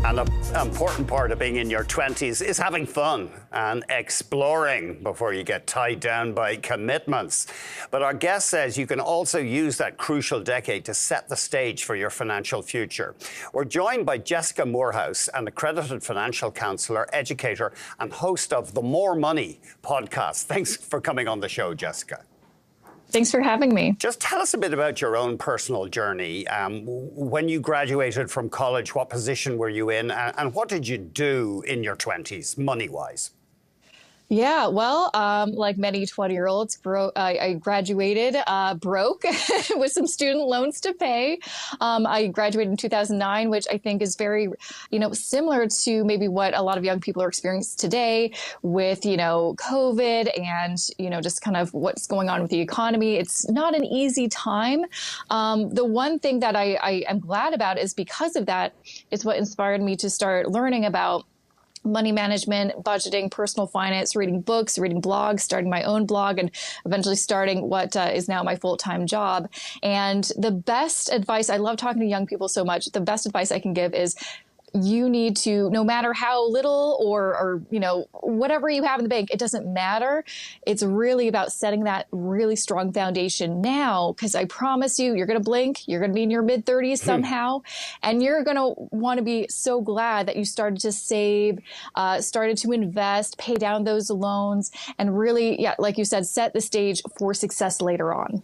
And an important part of being in your 20s is having fun and exploring before you get tied down by commitments. But our guest says you can also use that crucial decade to set the stage for your financial future. We're joined by Jessica Moorhouse, an accredited financial counselor, educator, and host of the More Money podcast. Thanks for coming on the show, Jessica. Thanks for having me. Just tell us a bit about your own personal journey. When you graduated from college, what position were you in, and what did you do in your 20s, money-wise? Yeah, well, like many 20-year-olds, I graduated broke with some student loans to pay. I graduated in 2009, which I think is very, similar to maybe what a lot of young people are experiencing today with, COVID and, just kind of what's going on with the economy. It's not an easy time. The one thing that I am glad about is because of that is what inspired me to start learning about money management, budgeting, personal finance, reading books, reading blogs, starting my own blog, and eventually starting what is now my full-time job. And the best advice, I love talking to young people so much, the best advice I can give is you need to, no matter how little or whatever you have in the bank, it doesn't matter. It's really about setting that really strong foundation now, because I promise you, you're going to blink, you're going to be in your mid-30s somehow, and you're going to want to be so glad that you started to save, started to invest, pay down those loans, and really, like you said, set the stage for success later on.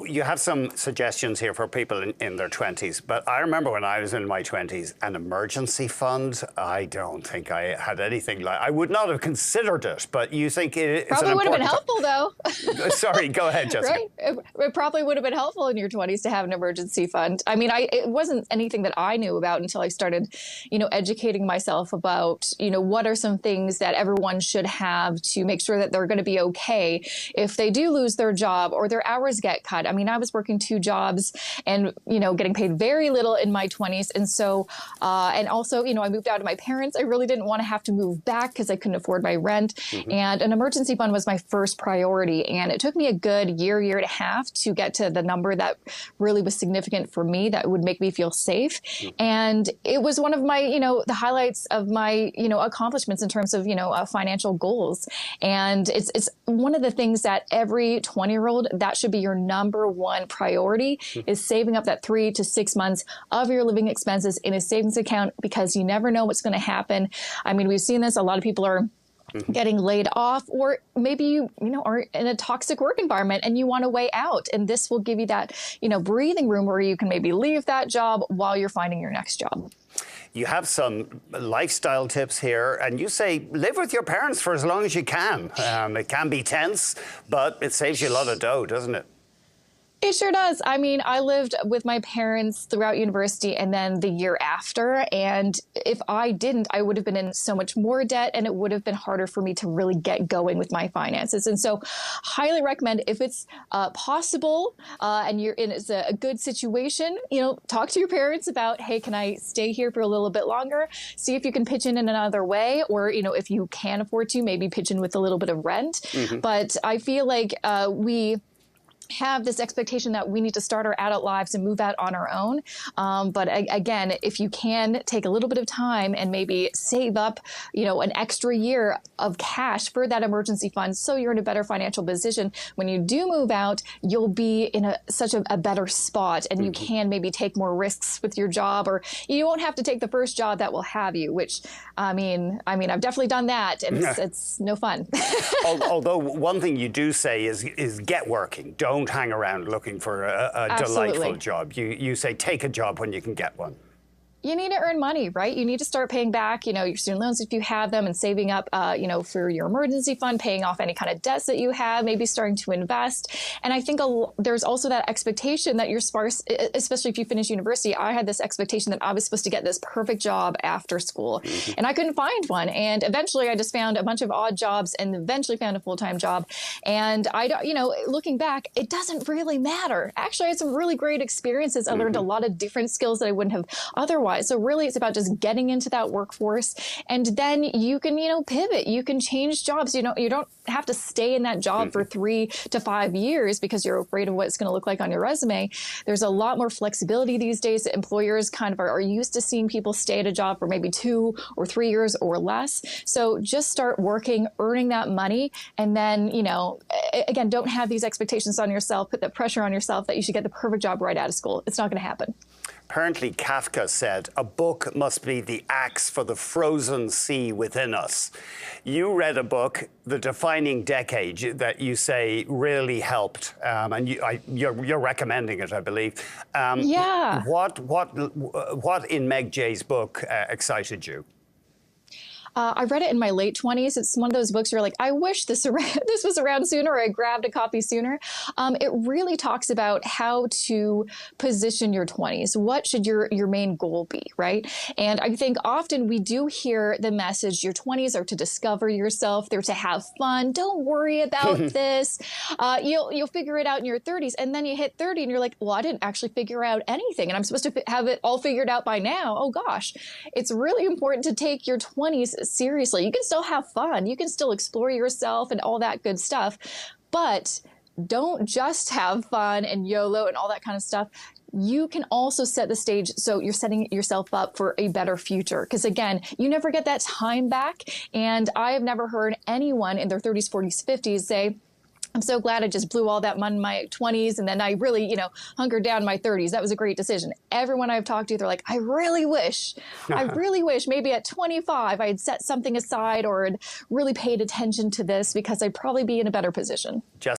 You have some suggestions here for people in their 20s, but I remember when I was in my 20s, an emergency fund, I don't think I had anything like, I would not have considered it, but you think it's probably would have been helpful though. Sorry, go ahead, Jessica. Right? It probably would have been helpful in your 20s to have an emergency fund. I mean, it wasn't anything that I knew about until I started, educating myself about, what are some things that everyone should have to make sure that they're going to be okay if they do lose their job or their hours get cut. I mean, I was working 2 jobs and, getting paid very little in my 20s. And so, and also, I moved out of my parents. I really didn't want to have to move back because I couldn't afford my rent. Mm-hmm. And an emergency fund was my first priority. And it took me a good year and a half to get to the number that really was significant for me, that would make me feel safe. Mm-hmm. And it was one of my, the highlights of my, accomplishments in terms of, financial goals. And it's one of the things that every 20-year-old, that should be your number one priority, is saving up that 3 to 6 months of your living expenses in a savings account, because you never know what's going to happen. I mean, we've seen this. A lot of people are getting laid off, or maybe you are in a toxic work environment and you want a way out. And this will give you that, breathing room where you can maybe leave that job while you're finding your next job. You have some lifestyle tips here, and you say live with your parents for as long as you can. It can be tense, but it saves you a lot of dough, doesn't it? It sure does. I mean, I lived with my parents throughout university and then the year after. And if I didn't, I would have been in so much more debt, and it would have been harder for me to really get going with my finances. And so highly recommend, if it's possible and you're in a good situation, talk to your parents about, hey, can I stay here for a little bit longer? See if you can pitch in another way, or, if you can afford to, maybe pitch in with a little bit of rent. Mm-hmm. But I feel like we have this expectation that we need to start our adult lives and move out on our own. But again, if you can take a little bit of time and maybe save up, an extra year of cash for that emergency fund, so you're in a better financial position. When you do move out, you'll be in such a better spot, and you can maybe take more risks with your job, or you won't have to take the first job that will have you, which, I mean, I've definitely done that, and it's no fun. Although one thing you do say is get working. Don't hang around looking for a delightful job. You say take a job when you can get one. You need to earn money, right? You need to start paying back, your student loans if you have them, and saving up, for your emergency fund, paying off any kind of debts that you have, maybe starting to invest. And I think there's also that expectation that you're sparse, especially if you finish university. I had this expectation that I was supposed to get this perfect job after school, and I couldn't find one. And eventually I just found a bunch of odd jobs and eventually found a full-time job. And looking back, it doesn't really matter. Actually, I had some really great experiences. I learned a lot of different skills that I wouldn't have otherwise career-wise. So really, it's about just getting into that workforce, and then you can, pivot. You can change jobs. You don't have to stay in that job for 3 to 5 years because you're afraid of what it's going to look like on your resume. There's a lot more flexibility these days. Employers kind of are used to seeing people stay at a job for maybe 2 or 3 years or less. So just start working, earning that money, and then, again, don't have these expectations on yourself, put that pressure on yourself that you should get the perfect job right out of school. It's not going to happen. Apparently, Kafka said, a book must be the axe for the frozen sea within us. You read a book, The Defining Decade, that you say really helped, and you're recommending it, I believe. Yeah. What in Meg Jay's book excited you? I read it in my late 20s. It's one of those books where you're like, I wish this was around sooner, or I grabbed a copy sooner. It really talks about how to position your 20s. What should your main goal be, right? And I think often we do hear the message, your 20s are to discover yourself. They're to have fun. Don't worry about this. You'll figure it out in your 30s. And then you hit 30 and you're like, well, I didn't actually figure out anything. And I'm supposed to have it all figured out by now. Oh, gosh. It's really important to take your 20s seriously. You can still have fun. You can still explore yourself and all that good stuff, but don't just have fun and YOLO and all that kind of stuff. You can also set the stage so you're setting yourself up for a better future. Because again, you never get that time back. And I have never heard anyone in their 30s, 40s, 50s say, I'm so glad I just blew all that money in my 20s and then I really, hunkered down in my 30s. That was a great decision. Everyone I've talked to, they're like, I really wish maybe at 25 I had set something aside or had really paid attention to this because I'd probably be in a better position.